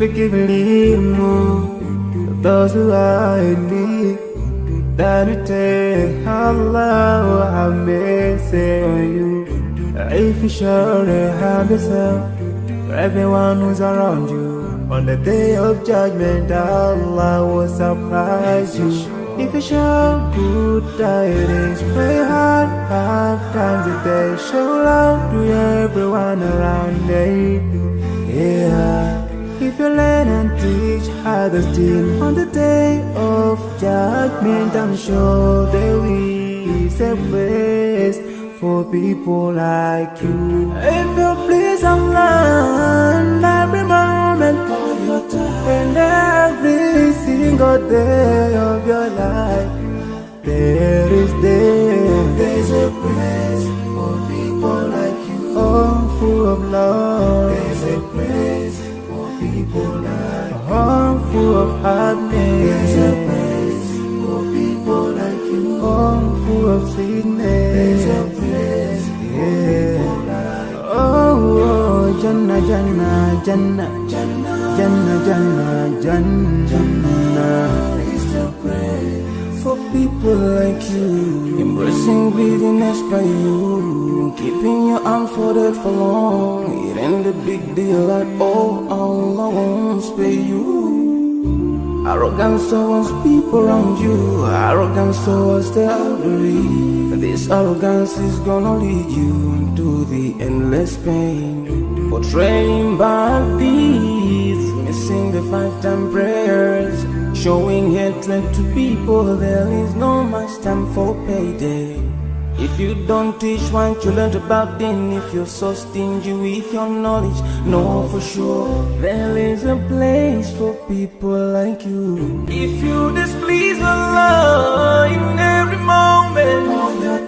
give a little more to those who are in need. That you take Allah will have mercy on you. If you surely have yourself, for everyone who's around you, on the day of judgment, Allah will surprise you. If you show good tidings, pray hard 5 times a day. Show love to everyone around you. Yeah. If you learn and teach others still, on the day of judgment, I'm sure there is a place for people like you. If you please Allah, every moment of your time and every single day of your life, there's a place for people like you. Oh, full of love. There's a place for people like you. Oh, full of happiness. There's a place for people like you. Oh, full of sweetness. There's a place for people like you. Oh, Jannah, Jannah, Jannah, Jannah, Jannah, Jannah, Jannah. It's the place for people like you. Embracing greediness by you, keeping your arms folded for long. It ain't a big deal at all. Allah won't spare you. Arrogance towards people around you, arrogance towards the elderly. This arrogance is gonna lead you to the endless pain. Portraying bad deeds, missing the 5-time prayers, showing hatred to people. There is no much time for payday. If you don't teach what you learned about then, if you're so stingy with your knowledge, know for sure there is a place for people like you. If you displease Allah in every moment of your